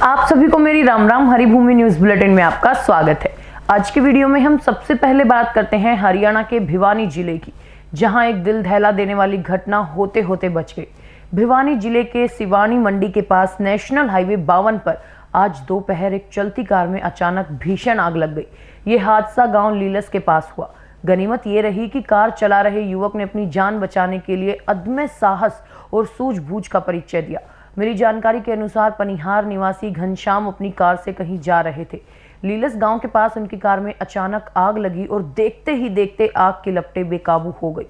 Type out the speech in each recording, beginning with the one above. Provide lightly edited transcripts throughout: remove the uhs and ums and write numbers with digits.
आप सभी को मेरी राम राम हरिभूमि न्यूज बुलेटिन में आपका स्वागत है। आज की वीडियो में हम सबसे पहले बात करते हैं हरियाणा के भिवानी जिले की, जहां एक दिल दहला देने वाली घटना होते होते बच गई। भिवानी जिले के सिवानी मंडी के पास नेशनल हाईवे 52 पर आज दोपहर एक चलती कार में अचानक भीषण आग लग गई। ये हादसा गांव लीलस के पास हुआ। गनीमत ये रही कि कार चला रहे युवक ने अपनी जान बचाने के लिए अदम्य साहस और सूझबूझ का परिचय दिया। मिली जानकारी के अनुसार पनिहार निवासी घनश्याम अपनी कार से कहीं जा रहे थे। लीलस गांव के पास उनकी कार में अचानक आग लगी और देखते ही देखते आग की लपटें बेकाबू हो गई।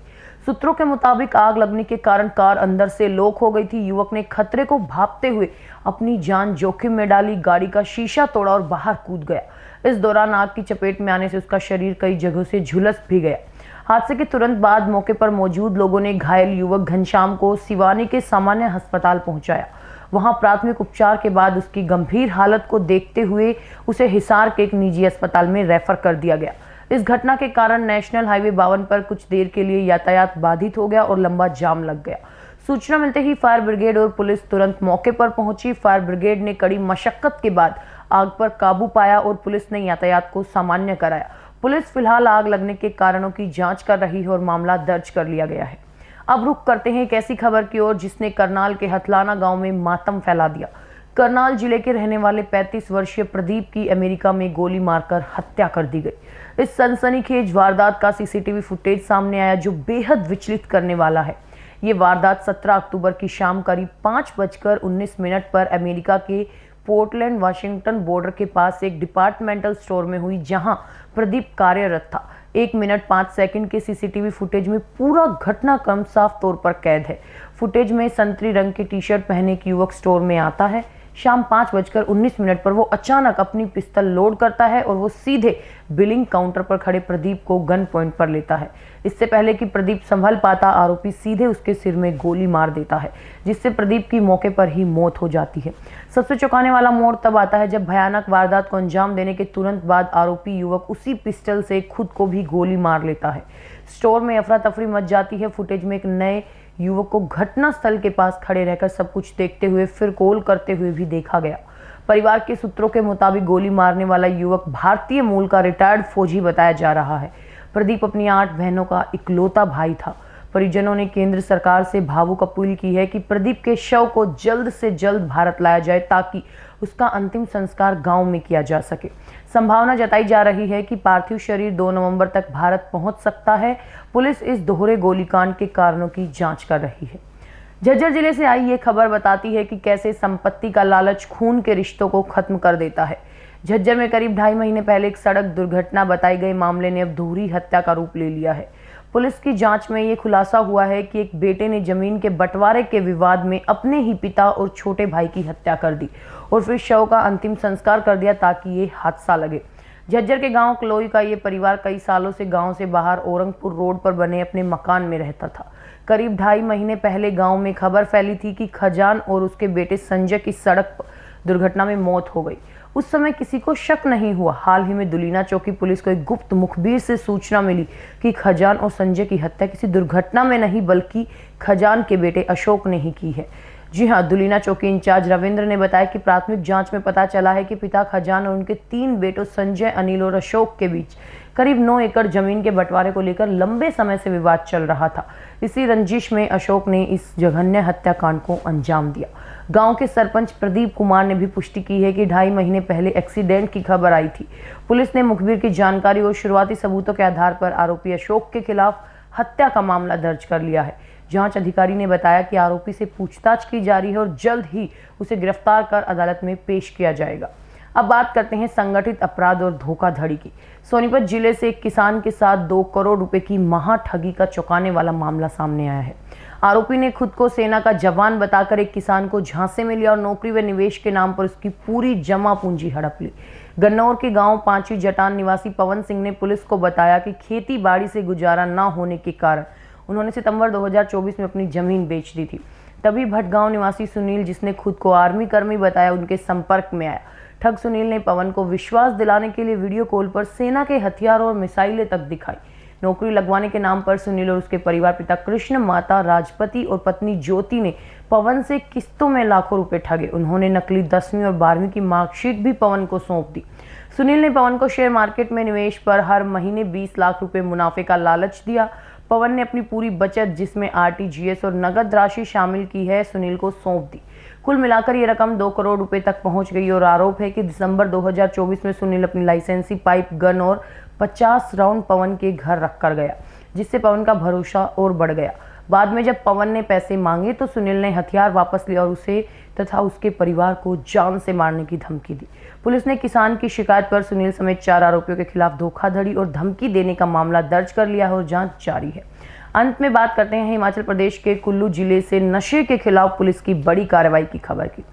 सूत्रों के मुताबिक आग लगने के कारण कार अंदर से लॉक हो गई थी। युवक ने खतरे को भांपते हुए अपनी जान जोखिम में डाली, गाड़ी का शीशा तोड़ा और बाहर कूद गया। इस दौरान आग की चपेट में आने से उसका शरीर कई जगहों से झुलस भी गया। हादसे के तुरंत बाद मौके पर मौजूद लोगों ने घायल युवक घनश्याम को सिवानी के सामान्य अस्पताल पहुंचाया। वहां प्राथमिक उपचार के बाद उसकी गंभीर हालत को देखते हुए उसे हिसार के एक निजी अस्पताल में रेफर कर दिया गया। इस घटना के कारण नेशनल हाईवे 52 पर कुछ देर के लिए यातायात बाधित हो गया और लंबा जाम लग गया। सूचना मिलते ही फायर ब्रिगेड और पुलिस तुरंत मौके पर पहुंची। फायर ब्रिगेड ने कड़ी मशक्कत के बाद आग पर काबू पाया और पुलिस ने यातायात को सामान्य कराया। पुलिस फिलहाल आग लगने के कारणों की जांच कर रही है और मामला दर्ज कर लिया गया है। अब रुख करते हैं एक ऐसी खबर की ओर जिसने करनाल के हथलाना गांव में मातम फैला दिया। करनाल जिले के रहने वाले 35 वर्षीय प्रदीप की अमेरिका में गोली मारकर हत्या कर दी गई। इस सनसनीखेज वारदात का सीसीटीवी फुटेज सामने आया जो बेहद विचलित करने वाला है। ये वारदात 17 अक्टूबर की शाम करीब 5:19 पर अमेरिका के पोर्टलैंड वाशिंगटन बॉर्डर के पास एक डिपार्टमेंटल स्टोर में हुई, जहां प्रदीप कार्यरत था। 1 मिनट 5 सेकंड के सीसीटीवी फुटेज में पूरा घटनाक्रम साफ तौर पर कैद है। फुटेज में संतरी रंग की टी शर्ट पहने एक युवक स्टोर में आता है। शाम 5:19 पर वो अचानक अपनी पिस्तौल लोड करता है और वो सीधे बिलिंग काउंटर पर खड़े प्रदीप को गन पॉइंट पर लेता है। इससे पहले कि प्रदीप संभल पाता, आरोपी सीधे उसके सिर में गोली मार देता है, जिससे प्रदीप की मौके पर ही मौत हो जाती है। सबसे चौंकाने वाला मोड़ तब आता है जब भयानक वारदात को अंजाम देने के तुरंत बाद आरोपी युवक उसी पिस्टल से खुद को भी गोली मार लेता है। स्टोर में अफरा तफरी मच जाती है। फुटेज में एक नए युवक को घटना स्थल के पास खड़े रहकर सब कुछ देखते हुए फिर कॉल करते हुए भी देखा गया। परिवार के सूत्रों के मुताबिक गोली मारने वाला युवक भारतीय मूल का रिटायर्ड फौजी बताया जा रहा है। प्रदीप अपनी 8 बहनों का इकलौता भाई था। परिजनों ने केंद्र सरकार से भावुक अपील की है कि प्रदीप के शव को जल्द से जल्द भारत लाया जाए ताकि उसका अंतिम संस्कार गांव में किया जा सके। संभावना जताई जा रही है कि पार्थिव शरीर 2 नवंबर तक भारत पहुंच सकता है। पुलिस इस दोहरे गोलीकांड के कारणों की जांच कर रही है। झज्जर जिले से आई ये खबर बताती है कि कैसे संपत्ति का लालच खून के रिश्तों को खत्म कर देता है। झज्जर में करीब 2.5 महीने पहले एक सड़क दुर्घटना बताई गई मामले ने अब दोहरी हत्या का रूप ले लिया है। पुलिस की जांच में ये खुलासा हुआ है कि एक बेटे ने जमीन के बंटवारे के विवाद में अपने ही पिता और छोटे भाई की हत्या कर दी और फिर शव का अंतिम संस्कार कर दिया ताकि ये हादसा लगे। झज्जर के गांव कलोई का ये परिवार कई सालों से गांव से बाहर औरंगपुर रोड पर बने अपने मकान में रहता था। करीब 2.5 महीने पहले गांव में खबर फैली थी कि खजान और उसके बेटे संजय की सड़क दुर्घटना में मौत हो गई। उस समय किसी को शक नहीं हुआ। हाल ही में दुलीना चौकी पुलिस को एक गुप्त मुखबिर से सूचना मिली कि खजान और संजय की हत्या किसी दुर्घटना में नहीं बल्कि खजान के बेटे अशोक ने ही की है। जी हां, दुलीना चौकी इंचार्ज रविंद्र ने बताया कि प्राथमिक जांच में पता चला है कि पिता खजान और उनके 3 बेटों संजय, अनिल और अशोक के बीच करीब 9 एकड़ जमीन के बंटवारे को लेकर लंबे समय से विवाद चल रहा था। इसी रंजिश में अशोक ने इस जघन्य हत्याकांड को अंजाम दिया। गांव के सरपंच प्रदीप कुमार ने भी पुष्टि की है कि 2.5 महीने पहले एक्सीडेंट की खबर आई थी। पुलिस ने मुखबिर की जानकारी और शुरुआती सबूतों के आधार पर आरोपी अशोक के खिलाफ हत्या का मामला दर्ज कर लिया है। जांच अधिकारी ने बताया कि आरोपी से पूछताछ की जा रही है और जल्द ही उसे गिरफ्तार कर अदालत में पेश किया जाएगा। अब बात करते हैं संगठित अपराध और धोखाधड़ी की। सोनीपत जिले से एक किसान के साथ 2 करोड़ रुपए की महाठगी का चौंकाने वाला मामला सामने आया है। आरोपी ने खुद को सेना का जवान बताकर एक किसान को झांसे में लिया और नौकरी व निवेश के नाम पर उसकी पूरी जमा पूंजी हड़प ली। गन्नौर के गांव पांचवी जटान निवासी पवन सिंह ने पुलिस को बताया कि खेती बाड़ी से गुजारा न होने के कारण उन्होंने सितंबर 2024 में अपनी जमीन बेच दी थी। तभी भटगांव निवासी सुनील, जिसने खुद को आर्मी कर्मी बताया, उनके संपर्क में आया। ठग सुनील ने पवन को विश्वास दिलाने के लिए वीडियो कॉल पर सेना के हथियार और मिसाइलें तक दिखाई। नौकरी लगवाने के नाम पर सुनील और उसके परिवार पिता कृष्ण, माता राजपति और पत्नी ज्योति ने पवन से किस्तों में लाखों रुपए ठगे। उन्होंने नकली 10वीं और 12वीं की मार्कशीट भी पवन को सौंप दी। सुनील ने पवन को शेयर मार्केट में निवेश पर हर महीने 20 लाख रुपए मुनाफे का लालच दिया। पवन ने अपनी पूरी बचत, जिसमें आरटीजीएस और नगद राशि शामिल की है, सुनील को सौंप दी। कुल मिलाकर ये रकम 2 करोड़ रुपए तक पहुंच गई और आरोप है कि दिसंबर 2024 में सुनील अपनी लाइसेंसी पाइप गन और 50 राउंड पवन के घर रखकर गया, जिससे पवन का भरोसा और बढ़ गया। बाद में जब पवन ने पैसे मांगे तो सुनील ने हथियार वापस लिया और उसे तथा उसके परिवार को जान से मारने की धमकी दी। पुलिस ने किसान की शिकायत पर सुनील समेत 4 आरोपियों के खिलाफ धोखाधड़ी और धमकी देने का मामला दर्ज कर लिया है और जांच जारी है। अंत में बात करते हैं हिमाचल प्रदेश के कुल्लू जिले से नशे के खिलाफ पुलिस की बड़ी कार्रवाई की खबर की।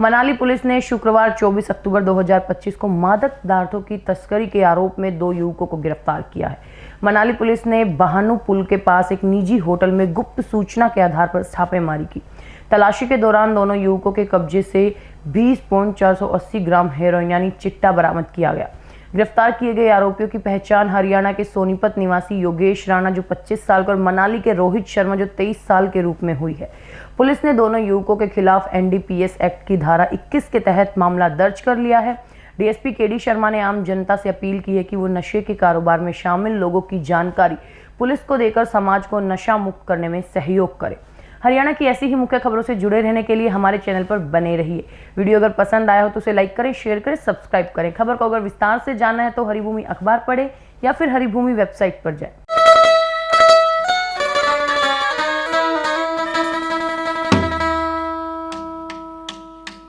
मनाली पुलिस ने शुक्रवार 24 अक्टूबर 2025 को मादक पदार्थों की तस्करी के आरोप में 2 युवकों को गिरफ्तार किया है। मनाली पुलिस ने बहानू पुल के पास एक निजी होटल में गुप्त सूचना के आधार पर छापेमारी की। तलाशी के दौरान दोनों युवकों के कब्जे से 20.480 ग्राम हेरोइन यानी चिट्टा बरामद किया गया। गिरफ्तार किए गए आरोपियों की पहचान हरियाणा के सोनीपत निवासी योगेश राणा जो 25 साल का और मनाली के रोहित शर्मा जो 23 साल के रूप में हुई है। पुलिस ने दोनों युवकों के खिलाफ एनडीपीएस एक्ट की धारा 21 के तहत मामला दर्ज कर लिया है। डीएसपी केडी शर्मा ने आम जनता से अपील की है कि वो नशे के कारोबार में शामिल लोगों की जानकारी पुलिस को देकर समाज को नशा मुक्त करने में सहयोग करे। हरियाणा की ऐसी ही मुख्य खबरों से जुड़े रहने के लिए हमारे चैनल पर बने रहिए। वीडियो अगर पसंद आया हो तो उसे लाइक करें, शेयर करें, सब्सक्राइब करें। खबर को अगर विस्तार से जानना है तो हरिभूमि अखबार पढ़ें या फिर हरिभूमि वेबसाइट पर जाएं।